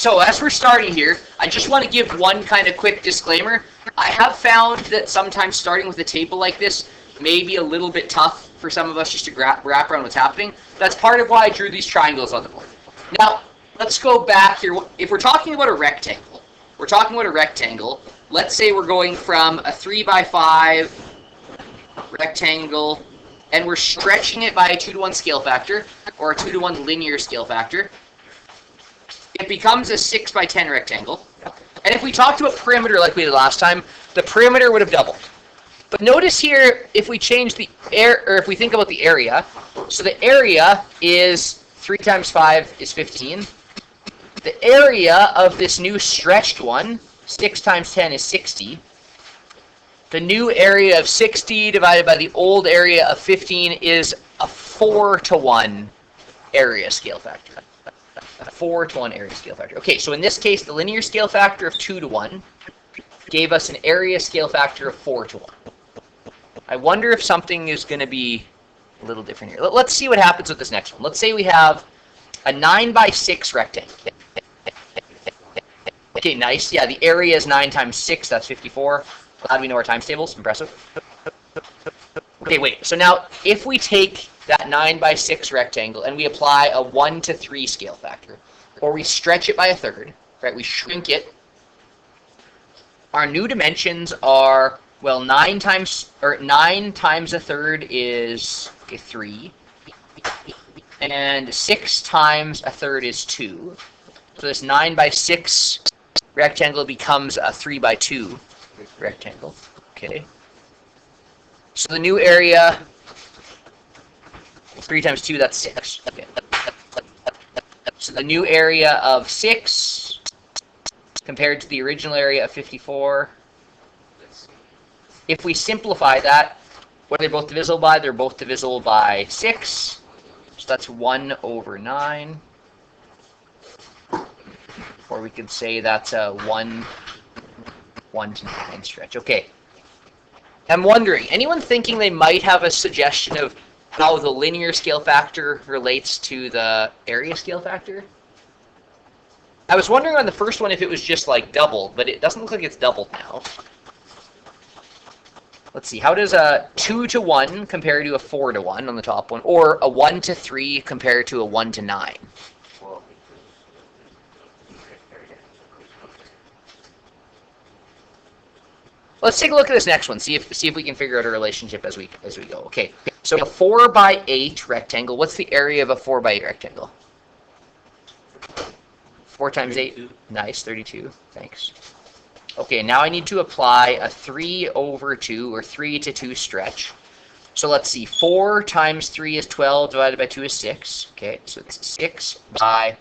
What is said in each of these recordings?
So as we're starting here, I just want to give one kind of quick disclaimer. I have found that sometimes starting with a table like this may be a little bit tough for some of us just to wrap around what's happening. That's part of why I drew these triangles on the board. Now, let's go back here. If we're talking about a rectangle, let's say we're going from a 3x5 rectangle, and we're stretching it by a 2-to-1 scale factor, or a 2-to-1 linear scale factor. It becomes a 6x10 rectangle. And if we talked about perimeter like we did last time, the perimeter would have doubled. But notice here, if we change the if we think about the area, so the area is 3 times 5 is 15. The area of this new stretched one, 6 times 10 is 60. The new area of 60 divided by the old area of 15 is a 4-to-1 area scale factor. A 4-to-1 area scale factor. Okay, so in this case, the linear scale factor of 2-to-1 gave us an area scale factor of 4-to-1. I wonder if something is going to be a little different here. Let's see what happens with this next one. Let's say we have a 9x6 rectangle. Okay, nice. Yeah, the area is 9 times 6. That's 54. Glad we know our times tables. Impressive. Okay, wait. So now, if we take that 9x6 rectangle and we apply a 1-to-3 scale factor, or we stretch it by a third, right? We shrink it. Our new dimensions are, well, 9 times a third is 3, and 6 times a third is 2. So this 9x6 rectangle becomes a 3x2 rectangle. Okay. So the new area, 3 times 2, that's 6. Okay. So the new area of 6 compared to the original area of 54. If we simplify that, what are they both divisible by? They're both divisible by 6. So that's 1/9. Or we could say that's a 1/9 stretch. Okay. I'm wondering, anyone thinking they might have a suggestion of how the linear scale factor relates to the area scale factor? I was wondering on the first one if it was just like doubled, but it doesn't look like it's doubled now. Let's see, how does a 2-to-1 compare to a 4-to-1 on the top one, or a 1-to-3 compare to a 1-to-9? Let's take a look at this next one. See if we can figure out a relationship as we go. Okay. So a 4x8 rectangle. What's the area of a 4x8 rectangle? 4 times 8. Nice. 32. Thanks. Okay. Now I need to apply a 3/2 or 3-to-2 stretch. So let's see. 4 times 3 is 12 divided by 2 is 6. Okay. So it's 6 by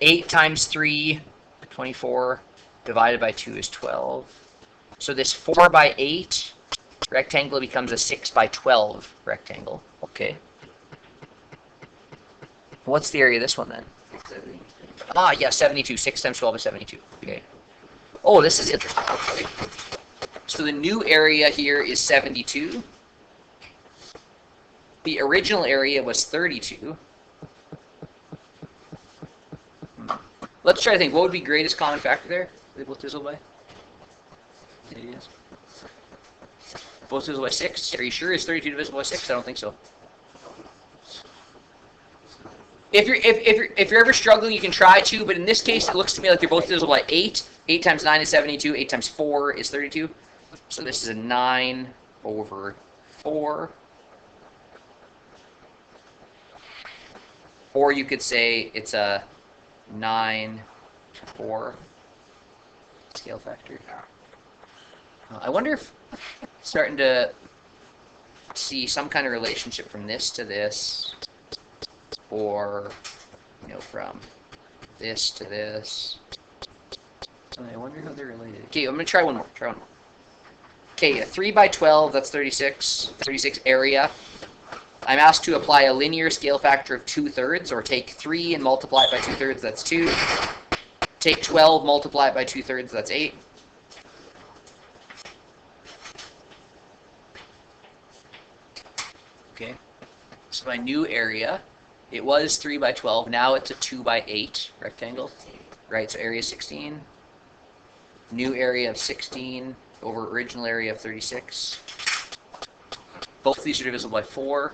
8 times 3, 24 divided by 2 is 12. So this 4x8 rectangle becomes a 6x12 rectangle. Okay. What's the area of this one then? 72. Ah, yeah, 72. 6 times 12 is 72. Okay. Oh, this is interesting. Okay. So the new area here is 72. The original area was 32. Let's try to think. What would be greatest common factor there? Are they both divisible by? It is. Both divisible by 6? Are you sure? Is 32 divisible by 6? I don't think so. If you're ever struggling, you can try to, but in this case, it looks to me like they're both divisible by 8. 8 times 9 is 72. 8 times 4 is 32. So this is a 9/4. Or you could say it's a 9/4 scale factor. I wonder if starting to see some kind of relationship from this to this, or from this to this. I wonder how they're related. Okay, I'm gonna try one more. Okay, a 3x12, that's 36. 36 area. I'm asked to apply a linear scale factor of 2/3, or take 3 and multiply it by 2/3, that's 2. Take 12, multiply it by 2/3, that's 8. Okay, so my new area, it was 3x12, now it's a 2x8 rectangle. right? So area 16, new area of 16 over original area of 36. Both of these are divisible by 4.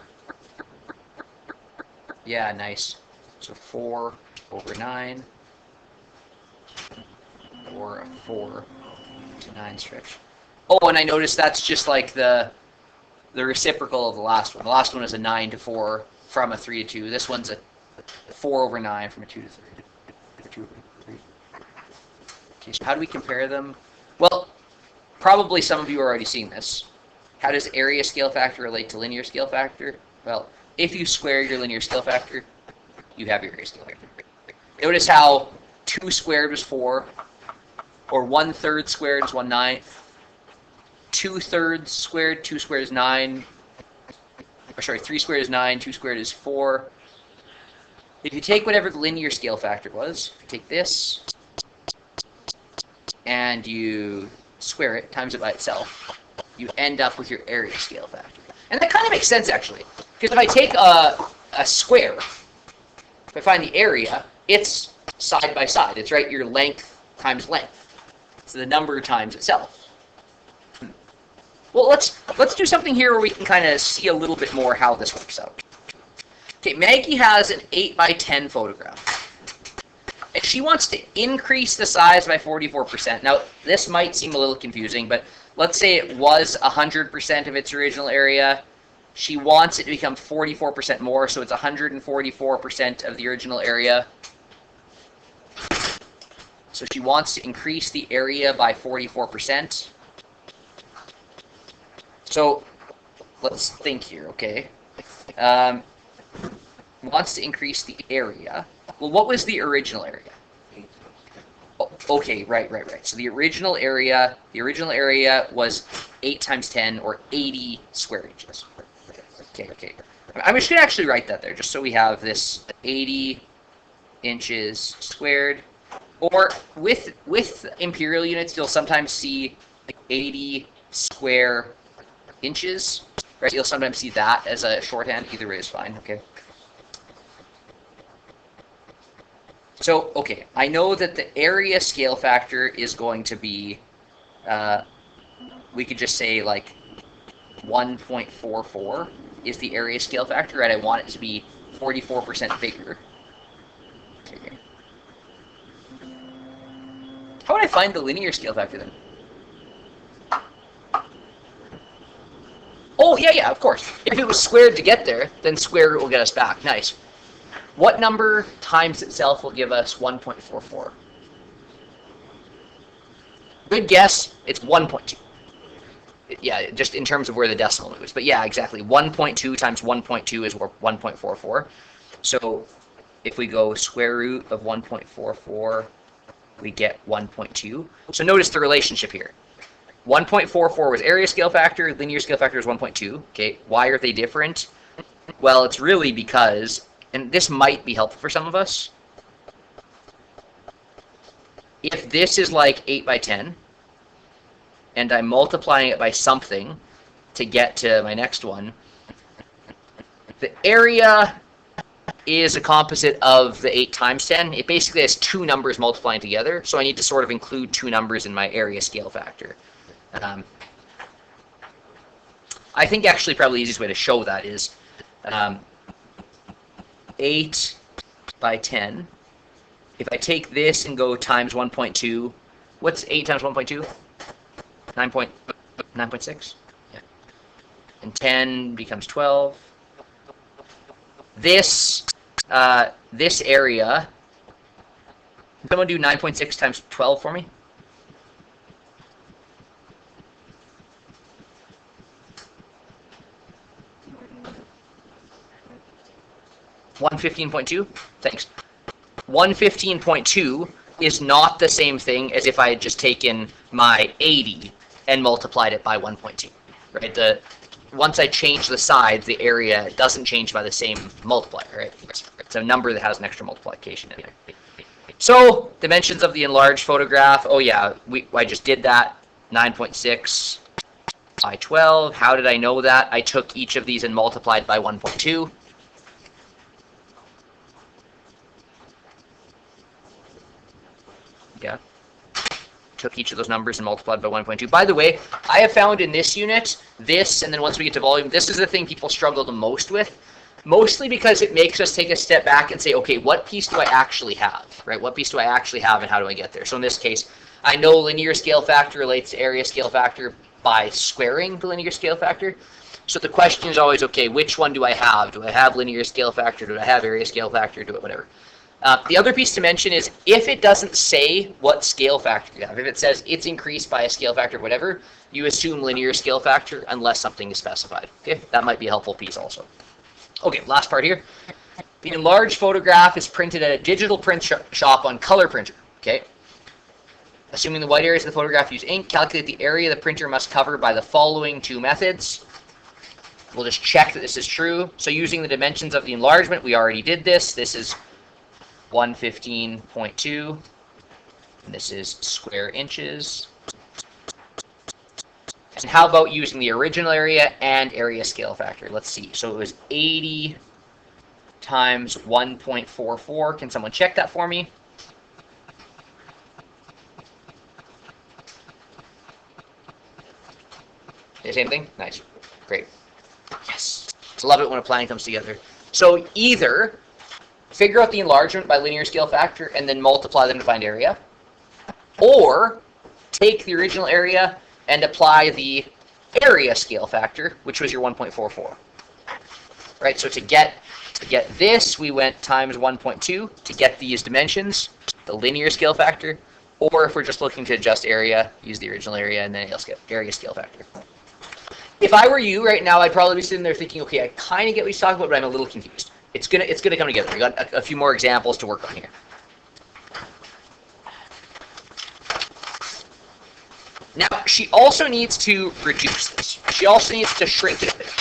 Yeah, nice. So 4 over 9, or a 4 to 9 stretch. Oh, and I noticed that's just like the reciprocal of the last one. The last one is a 9 to 4 from a 3 to 2. This one's a 4 over 9 from a 2 to 3. 2 over 3. Okay, so how do we compare them? Well, probably some of you are already seeing this. How does area scale factor relate to linear scale factor? Well, if you square your linear scale factor, you have your area scale factor. Notice how 2 squared was 4, or 1/3 squared is 1/9. 2/3 squared, 2 squared is 9. Or sorry, 3 squared is 9, 2 squared is 4. If you take whatever the linear scale factor was, if you take this and you square it, times it by itself, you end up with your area scale factor. And that kind of makes sense, actually. Because if I take a square, if I find the area, it's side by side. It's right, your length times length. So the number times itself. Well, let's do something here where we can kind of see a little bit more how this works out. Okay, Maggie has an 8 by 10 photograph. And she wants to increase the size by 44%. Now, this might seem a little confusing, but let's say it was 100% of its original area. She wants it to become 44% more, so it's 144% of the original area. So she wants to increase the area by 44%. So let's think here, okay? Wants to increase the area. Well, what was the original area? Oh, okay, right. So the original area was 8 times 10, or 80 square inches. Okay. I'm just going to actually write that there, just so we have this 80 inches squared. Or with imperial units, you'll sometimes see 80 square inches. Right? You'll sometimes see that as a shorthand. Either way is fine. Okay. So, okay, I know that the area scale factor is going to be, we could just say like 1.44 is the area scale factor, right? I want it to be 44% bigger. Okay. How would I find the linear scale factor then? Oh, yeah, of course. If it was squared to get there, then square root will get us back. Nice. What number times itself will give us 1.44? Good guess, it's 1.2. Yeah, just in terms of where the decimal moves. But yeah, exactly. 1.2 times 1.2 is 1.44. So if we go square root of 1.44, we get 1.2. So notice the relationship here. 1.44 was area scale factor, linear scale factor is 1.2. Okay, why are they different? Well, it's really because, and this might be helpful for some of us, if this is like 8 by 10, and I'm multiplying it by something to get to my next one, the area is a composite of the 8 times 10. It basically has two numbers multiplying together, so I need to sort of include two numbers in my area scale factor. I think actually probably the easiest way to show that is 8 by 10. If I take this and go times 1.2, what's 8 times 1.2? 9.6? Yeah. And 10 becomes 12. This area, someone do 9.6 times 12 for me? $115.2? Thanks. 115.2 is not the same thing as if I had just taken my 80 and multiplied it by 1.2. Right? Once I change the sides, the area doesn't change by the same multiplier, right? It's a number that has an extra multiplication in it. So, dimensions of the enlarged photograph. Oh yeah, I just did that. 9.6 by 12. How did I know that? I took each of these and multiplied by 1.2. Yeah. Took each of those numbers and multiplied by 1.2. By the way, I have found in this unit, this, and then once we get to volume, this is the thing people struggle the most with. Mostly because it makes us take a step back and say, okay, what piece do I actually have, right? What piece do I actually have and how do I get there? So in this case, I know linear scale factor relates to area scale factor by squaring the linear scale factor. So the question is always, okay, which one do I have? Do I have linear scale factor? Do I have area scale factor? Do it, whatever. The other piece to mention is if it doesn't say what scale factor you have, if it says it's increased by a scale factor, whatever, you assume linear scale factor unless something is specified. Okay, that might be a helpful piece also. Okay, last part here. The enlarged photograph is printed at a digital print shop on color printer. Okay. Assuming the white areas of the photograph use ink, calculate the area the printer must cover by the following two methods. We'll just check that this is true. So using the dimensions of the enlargement, we already did this. This is 115.2. And this is square inches. And how about using the original area and area scale factor? Let's see. So it was 80 times 1.44. Can someone check that for me? The same thing? Nice. Great. Yes. I love it when a plan comes together. So either figure out the enlargement by linear scale factor and then multiply them to find area, or take the original area and apply the area scale factor, which was your 1.44. Right, so to get this, we went times 1.2 to get these dimensions, the linear scale factor, or if we're just looking to adjust area, use the original area and then area scale factor. If I were you right now, I'd probably be sitting there thinking, okay, I kind of get what he's talking about, but I'm a little confused. It's gonna come together. We got a few more examples to work on here. Now, she also needs to reduce this. She also needs to shrink it a bit.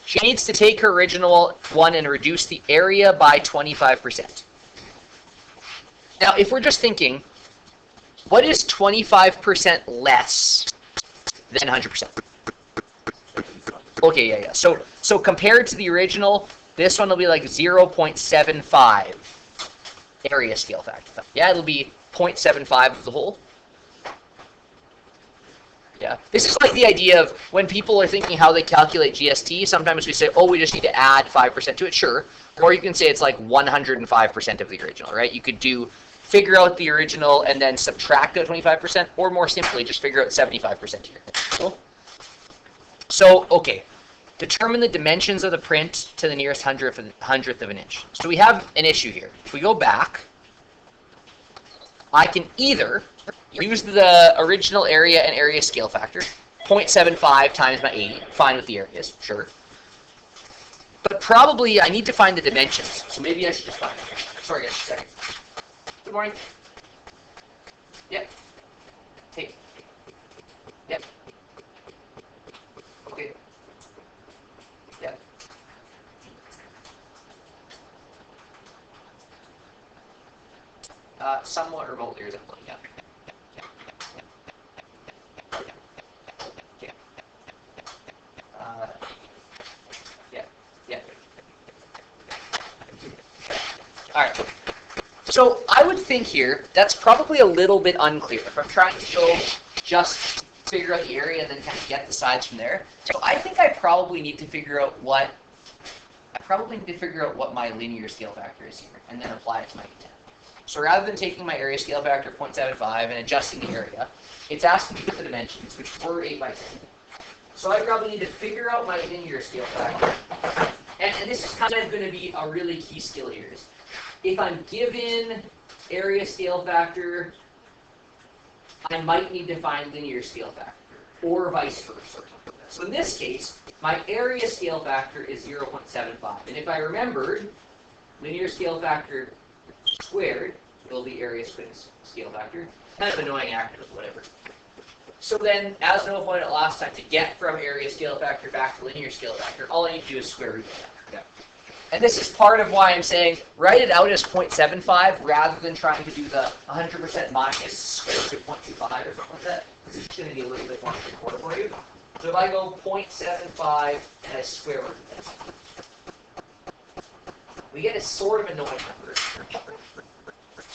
She needs to take her original one and reduce the area by 25%. Now, if we're just thinking, what is 25% less than 100%? Okay, yeah. So compared to the original, this one will be like 0.75 area scale factor. Yeah, it'll be 0.75 of the whole. Yeah, this is like the idea of when people are thinking how they calculate GST, sometimes we say, oh, we just need to add 5% to it, sure. Or you can say it's like 105% of the original, right? You could figure out the original and then subtract out 25%, or more simply, just figure out 75% here. Cool. So, okay, determine the dimensions of the print to the nearest hundredth of an inch. So we have an issue here. If we go back, I can either use the original area and area scale factor, 0.75 times my 80, fine with the areas, sure. But probably I need to find the dimensions, so maybe I should just find them. Sorry guys, just a second. Good morning. Yep. Hey. Yep. Okay. Yep. Somewhat remotely resembling, yeah. All right. So I would think here that's probably a little bit unclear. If I'm trying to show just figure out the area and then kind of get the sides from there. So I think I probably need to figure out what my linear scale factor is here and then apply it to my content. So rather than taking my area scale factor 0.75 and adjusting the area, it's asking me for the dimensions, which were 8 by 10. So I probably need to figure out my linear scale factor. And this is kind of going to be a really key skill here. If I'm given area scale factor, I might need to find linear scale factor, or vice versa. So in this case, my area scale factor is 0.75. And if I remembered, linear scale factor squared will be area scale factor. Kind of annoying acronym, whatever. So then, as Noah pointed out last time, to get from area scale factor back to linear scale factor, all I need to do is square root that. Yeah. And this is part of why I'm saying write it out as 0.75 rather than trying to do the 100% minus square root of 0.25 or something like that. This is going to be a little bit more straightforward for you. So if I go 0.75 and I square root this, we get a sort of annoying number.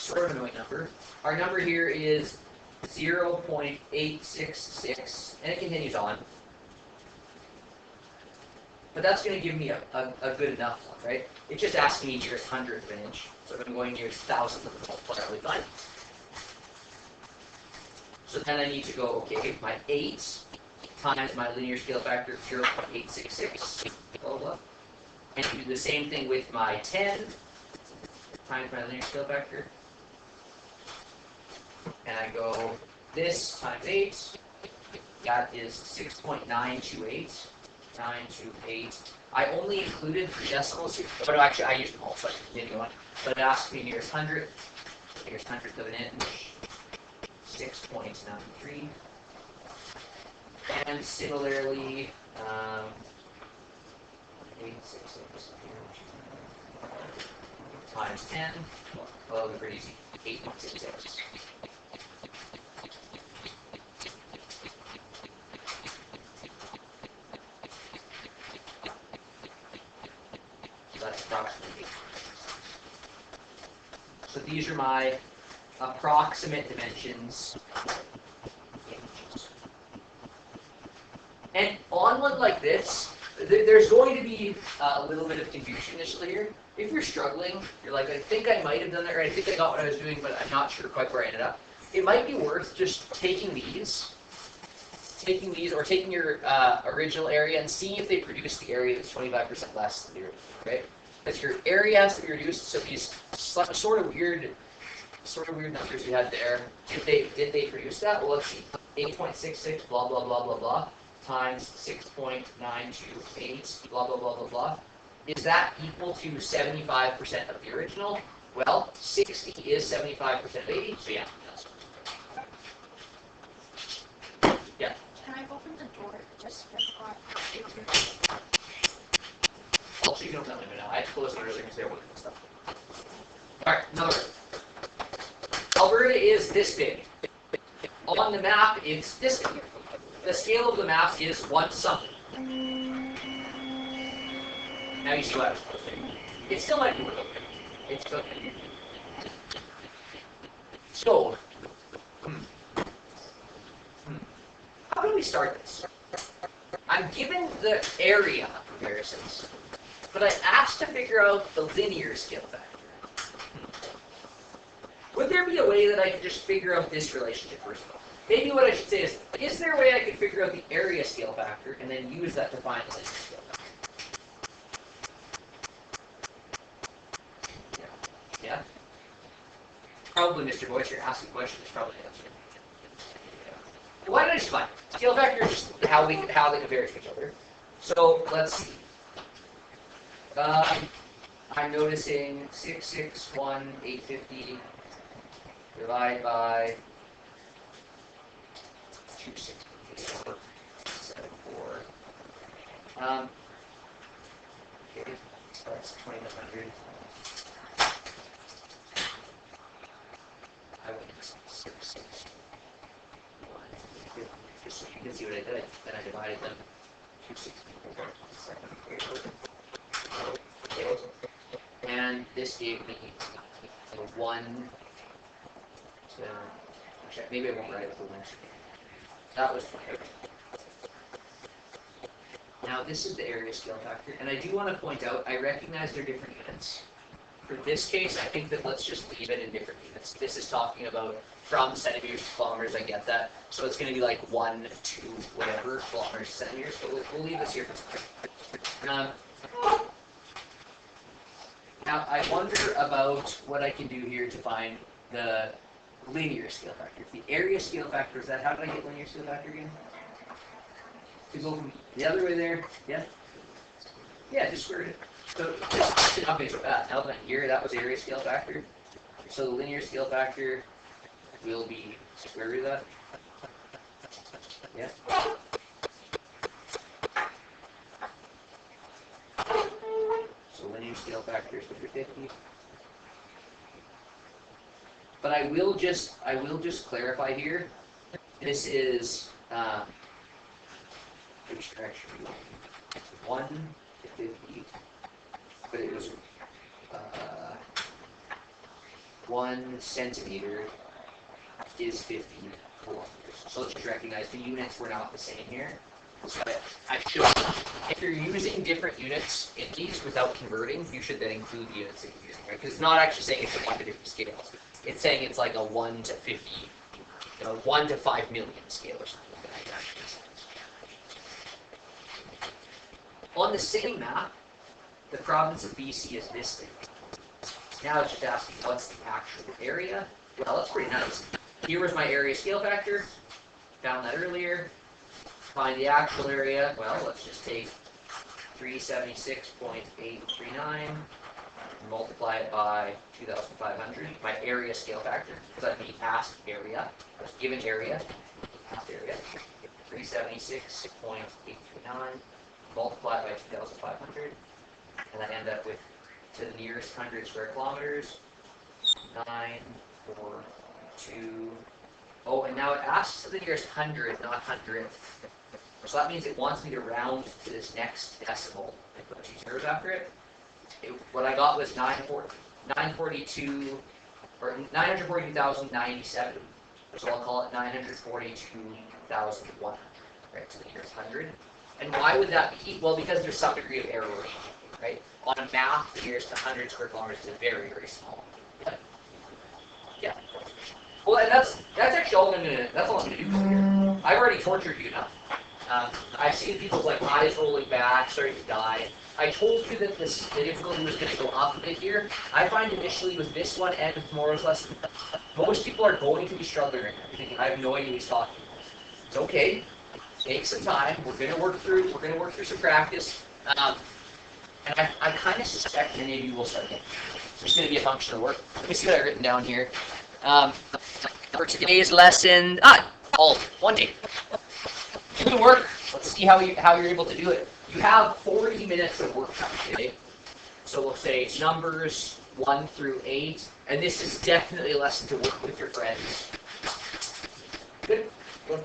sort of annoying number. Our number here is 0.866, and it continues on. But that's going to give me a good enough one, right? It's just asking me nearest hundredth of an inch. So if I'm going nearest thousandth of an inch, that's probably fine. So then I need to go, okay, my 8 times my linear scale factor of 0.866, blah, blah, blah. And do the same thing with my 10 times my linear scale factor. And I go, this times 8, that is 6.928. 928. I only included the decimals here. But no, actually, I used them all, so I can continue on. But it asks me nearest hundredth of an inch, 6.93. And similarly, 866 times 10. Well, they're pretty easy. 8.66. That's approximately. So these are my approximate dimensions. And on one like this, there's going to be a little bit of confusion initially here. If you're struggling, you're like, I think I might have done that, or I think I got what I was doing, but I'm not sure quite where I ended up. It might be worth just taking these, or taking your original area and seeing if they produce the area that's 25% less than the original, right? Because your area has to be reduced, so these sort of weird numbers we had there, did they produce that? Well, let's see. 8.66, blah, blah, blah, blah, blah, times 6.928, blah, blah, blah, blah, blah. Is that equal to 75% of the original? Well, 60 is 75% of 80, so yeah. Yeah. Can I open the door just for I'll see you don't know now. I had to close it earlier because they were looking at stuff. Alright, another one. Alberta is this big. On the map, it's this big. The scale of the map is 1 something. Now you see what I was supposed to do. It still might be worth it. It's okay. So, how do we start this? I'm given the area comparisons, but I asked to figure out the linear scale factor. Would there be a way that I could just figure out this relationship first of all? Maybe what I should say is there a way I could figure out the area scale factor and then use that to find the linear scale factor? Yeah? Probably, Mr. Boyce, you're asking questions. Probably answer. Why did I just find it? Scale factor is just how they compare to each other. So let's see. I'm noticing 661,850 divided by 264.74. Okay, so that's 2,100. I went 661. Just so you can see what I did. Then I divided them 264. And this gave me a 1 to, actually, maybe I won't write it for 1. That was fine. Now this is the area scale factor, and I do want to point out, I recognize they're different units. For this case, I think that let's just leave it in different units. This is talking about from centimeters to kilometers, I get that. So it's going to be like 1 to whatever, kilometers to centimeters, but we'll leave this here for now. Now, I wonder about what I can do here to find the linear scale factor. The area scale factor, is that, how did I get linear scale factor again? To go from the other way there, yeah? Yeah, just square it. So, just not big so bad. Now that I'm here, that was the area scale factor. So the linear scale factor will be square root of that. Yeah? So linear scale factor is 50. But I will just clarify here. This is which direction? 1 to 50. But it was 1 centimeter is 50 kilometers. So let's just recognize the units were not the same here. So I should, if you're using different units in these without converting, you should then include the units that you're using, right? Because it's not actually saying it's a 1 to different scales. It's saying it's like a 1 to 50, 1 to 5 million scale or something like that. On the same map, the province of BC is this thing. Now it's just asking what's the actual area. Well, that's pretty nice. Here was my area scale factor. Found that earlier. Find the actual area. Well, let's just take 376.839 and multiply it by 2,500. My area scale factor, because I'm being asked area. I was given area. Asked area. 376.839 multiplied by 2,500. And I end up with, to the nearest 100 square kilometers, 942. Oh, and now it asks to the nearest 100, not 100th. So that means it wants me to round to this next decimal and put 2 zeros after it. What I got was 942, or 942,097. So I'll call it 942,100, right, to the nearest 100. And why would that be? Well, because there's some degree of error, right? On a map, the nearest 100 square kilometers is very, very small. Yeah. Well, and that's actually all that's all I'm gonna do from here. I've already tortured you enough. I've seen people's like eyes rolling back, starting to die. I told you that the difficulty was going to go up a bit here. I find initially with this one and with tomorrow's lesson, most people are going to be struggling right now, thinking, I have no idea what he's talking about. It's okay. Take some time. We're going to work through some practice. And I kind of suspect many of you will start getting it. It's just going to be a function of work. Let me see what I've written down here. For today's lesson, all one day. Do the work. Let's see how you're able to do it. You have 40 minutes of work time today. So we'll say numbers 1 through 8, and this is definitely a lesson to work with your friends. Good. Good.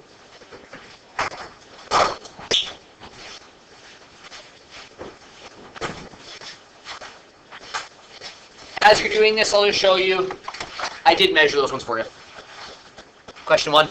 As you're doing this, I'll just show you. I did measure those ones for you. Question 1.